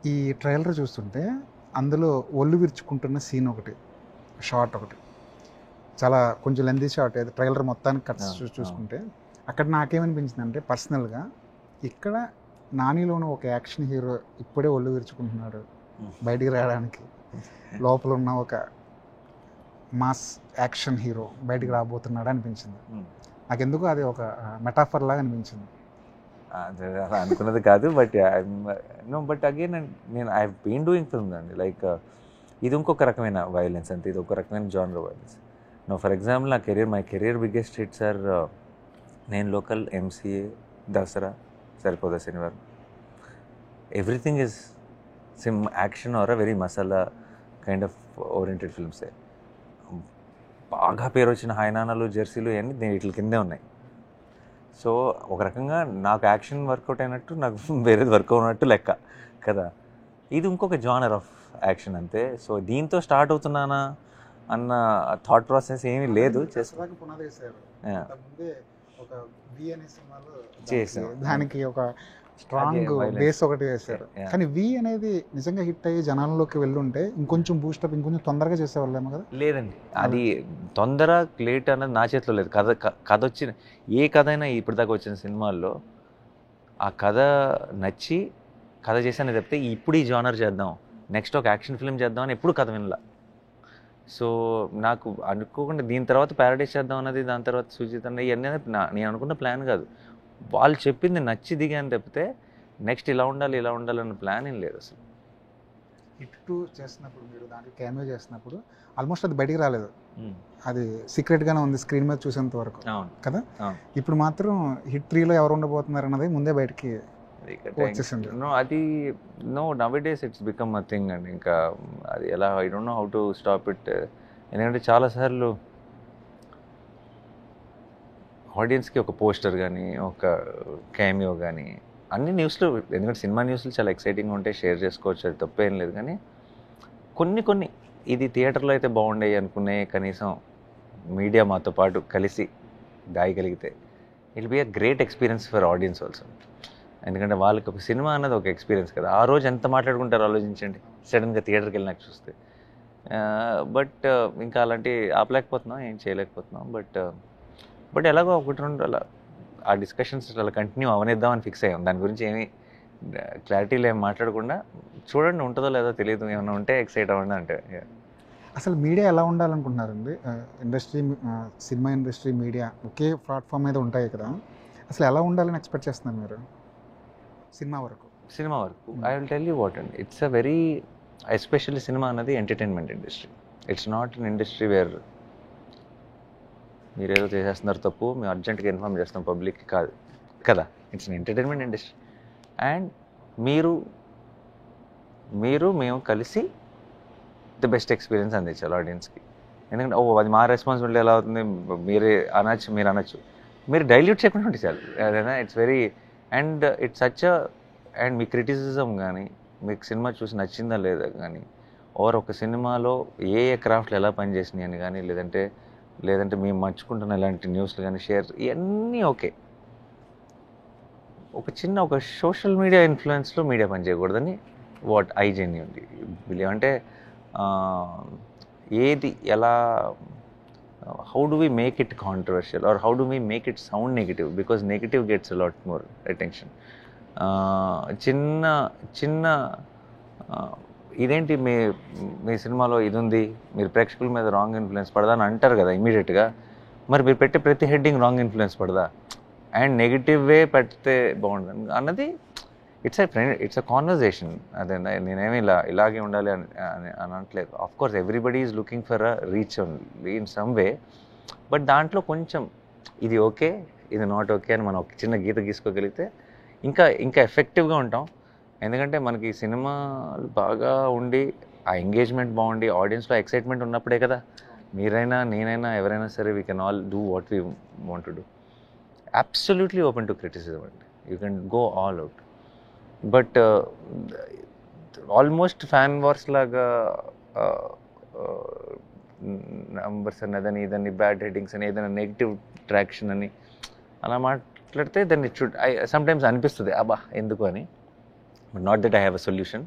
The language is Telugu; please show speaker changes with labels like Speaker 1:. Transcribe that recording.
Speaker 1: ఈ ట్రైలర్ చూస్తుంటే అందులో ఒళ్ళు విరుచుకుంటున్న సీన్ ఒకటి, షార్ట్ ఒకటి, చాలా కొంచెం లెంతీ షార్ట్. అది ట్రైలర్ మొత్తానికి కట్స్ చూసుకుంటే అక్కడ నాకేమనిపించింది అంటే పర్సనల్గా ఇక్కడ నానిలోని ఒక యాక్షన్ హీరో ఇప్పుడే ఒళ్ళు విరుచుకుంటున్నాడు బయటికి రావడానికి, లోపల ఉన్న ఒక మాస్ యాక్షన్ హీరో బయటికి రాబోతున్నాడు అనిపించింది. నాకెందుకు అది ఒక మెటాఫర్ లాగా అనిపించింది.
Speaker 2: అలా అనుకున్నది కాదు, బట్ నో, బట్ అగైన్ నేను ఐ బీన్ డూయింగ్ ఫిల్మ్స్ అండి. లైక్ ఇది ఇంకొక రకమైన వైలెన్స్ అంటే ఇది ఒక రకమైన genre violence. No, for example నా my career biggest hits are నేను local, MCA, Dasara, Saripodhaa Sanivaaram. Everything is action or a very masala kind of oriented ఫిల్మ్సే. బాగా పేరు వచ్చిన హైనానాలు, జెర్సీలు ఇవన్నీ వీటి కిందే ఉన్నాయి. సో ఒక రకంగా నాకు యాక్షన్ వర్కౌట్ అయినట్టు నాకు వేరేది వర్కౌట్ అయినట్టు లెక్క కదా. ఇది ఇంకొక జానర్ ఆఫ్ యాక్షన్ అంతే. సో దీంతో స్టార్ట్ అవుతున్నానా అన్న థాట్ ప్రాసెస్ ఏమీ లేదు. చేసాం,
Speaker 1: దానికి ఒక స్ట్రాంగ్ బేస్ ఒకటి వేశారు. కానీ వి అనేది నిజంగా హిట్ అయ్యి జనాల్లోకి వెళ్ళుంటే ఇంకొంచెం బూస్టప్ ఇంకొంచెం తొందరగా చేసేవాళ్ళేమో కదా.
Speaker 2: లేదండి, అది తొందర లేట్ అన్నది నా చేతిలో లేదు. కథ వచ్చిన ఏ కథ అయినా ఇప్పటిదాకా వచ్చిన సినిమాల్లో ఆ కథ నచ్చి కథ చేశాను చెప్తే ఇప్పుడు ఈ జానర్ చేద్దాం, నెక్స్ట్ ఒక యాక్షన్ ఫిల్మ్ చేద్దాం అని ఎప్పుడు కథ వినలా. సో నాకు అనుకోకుండా దీని తర్వాత ప్యారడైజ్ చేద్దాం అన్నది, దాని తర్వాత సుజిత్ అన్న ఇవన్నీ నేను అనుకున్న ప్లాన్ కాదు. వాళ్ళు చెప్పింది నచ్చి దిగాని తప్పితే నెక్స్ట్ ఇలా ఉండాలి అన్న ప్లాన్ ఏం లేదు అసలు.
Speaker 1: హిట్ 2 చేస్తున్నప్పుడు మీరు దాంట్లో క్యామియో చేస్తున్నప్పుడు ఆల్మోస్ట్ అది బయటికి రాలేదు, అది సీక్రెట్గానే ఉంది స్క్రీన్ మీద చూసేంత వరకు కదా. ఇప్పుడు మాత్రం హిట్ 3లో ఎవరు ఉండబోతున్నారు అన్నది ముందే బయటికి వచ్చేసింది.
Speaker 2: అది now days it's become a thing అండి. ఇంకా అది ఎలా, I don't know how to stop it. ఎందుకంటే చాలాసార్లు ఆడియన్స్కి ఒక పోస్టర్ కానీ ఒక క్యామియో కానీ అన్ని న్యూస్లు, ఎందుకంటే సినిమా న్యూస్లు చాలా ఎక్సైటింగ్గా ఉంటే షేర్ చేసుకోవచ్చు, అది తప్పేం లేదు. కానీ కొన్ని ఇది థియేటర్లో అయితే బాగుండేవి అనుకునే కనీసం మీడియా మాతో పాటు కలిసి దాయగలిగితే it be a great experience for audience also. ఎందుకంటే వాళ్ళకి ఒక సినిమా అన్నది ఒక ఎక్స్పీరియన్స్ కదా. ఆ రోజు ఎంత మాట్లాడుకుంటారో ఆలోచించండి సడన్గా థియేటర్కి వెళ్ళినాక చూస్తే. బట్ ఇంకా అలాంటి ఆపలేకపోతున్నాం, ఏం చేయలేకపోతున్నాం. బట్ ఎలాగో ఒకటి రెండు అలా ఆ డిస్కషన్స్ అలా కంటిన్యూ అవనిద్దామని ఫిక్స్ అయ్యాం. దాని గురించి ఏమీ క్లారిటీలో ఏం మాట్లాడకుండా చూడండి, ఉంటుందో లేదో తెలియదు, ఏమైనా ఉంటే ఎక్సైట్ అవ్వండి అంటే.
Speaker 1: అసలు మీడియా ఎలా ఉండాలనుకుంటున్నారండి? ఇండస్ట్రీ, సినిమా ఇండస్ట్రీ, మీడియా ఒకే ప్లాట్ఫామ్ మీద ఉంటాయి కదా, అసలు ఎలా ఉండాలని ఎక్స్పెక్ట్ చేస్తున్నారు మీరు సినిమా వరకు?
Speaker 2: I will tell you what అండి, it's a very, especially cinema అన్నది entertainment industry. It's not an industry where మీరు ఏదో చేసేస్తున్నారు తప్పు, మేము అర్జెంట్గా ఇన్ఫార్మ్ చేస్తాం పబ్లిక్కి కాదు కదా. It's an entertainment industry. And మేము కలిసి ది బెస్ట్ ఎక్స్పీరియన్స్ అందించాలి ఆడియన్స్కి. ఎందుకంటే అది మా రెస్పాన్సిబిలిటీ ఎలా అవుతుంది, మీరు అనొచ్చు, మీరు డైల్యూట్ చేయకుండా ఉంటే చాలు. అదేనా, it's very, and it's such and me criticism కానీ, మీకు సినిమా చూసి నచ్చిందా లేదా కానీ, ఒక సినిమాలో ఏ క్రాఫ్ట్లు ఎలా పనిచేసినాయి అని కానీ, లేదంటే మేము మర్చుకుంటున్న ఇలాంటి న్యూస్లు కానీ షేర్, ఇవన్నీ ఓకే. ఒక సోషల్ మీడియా ఇన్ఫ్లుయెన్స్లో మీడియా పనిచేయకూడదని వాట్ ఐ జెన్యూన్లీ బిలీవ్. అంటే ఏది ఎలా, how do we make it controversial or how do we make it sound negative, because negative gets a lot more attention. చిన్న ఇదేంటి మీ సినిమాలో ఇది ఉంది, మీరు ప్రేక్షకుల మీద రాంగ్ ఇన్ఫ్లుయెన్స్ పడదా అని అంటారు కదా ఇమీడియట్గా. మరి మీరు పెట్టే ప్రతి హెడ్డింగ్ రాంగ్ ఇన్ఫ్లుయెన్స్ పడదా, అండ్ నెగిటివ్ వే పెడితే బాగుంటుంది అన్నది ఇట్స్ అ కాన్వర్జేషన్. అదే నేనేమి ఇలాగే ఉండాలి అని అనట్లేదు. Of course everybody is looking for a reach only in some way. But దాంట్లో కొంచెం ఇది ఓకే, ఇది నాట్ ఓకే అని మనం ఒక చిన్న గీత గీసుకోగలిగితే ఇంకా ఎఫెక్టివ్గా ఉంటాం. ఎందుకంటే మనకి సినిమాలు బాగా ఉండి ఆ ఎంగేజ్మెంట్ బాగుండి ఆడియన్స్లో ఎక్సైట్మెంట్ ఉన్నప్పుడే కదా మీరైనా నేనైనా ఎవరైనా సరే we can all do what we want to do. Absolutely open to criticism అండి, you can go all out. But almost fan wars లాగా నంబర్స్ అని ఇదని బ్యాడ్ హెడ్డింగ్స్ అని ఏదైనా నెగిటివ్ ట్రాక్షన్ అని అలా మాట్లాడితే దాన్ని సమ్టైమ్స్ అనిపిస్తుంది అబ్బా ఎందుకు అని. But not that I have a solution.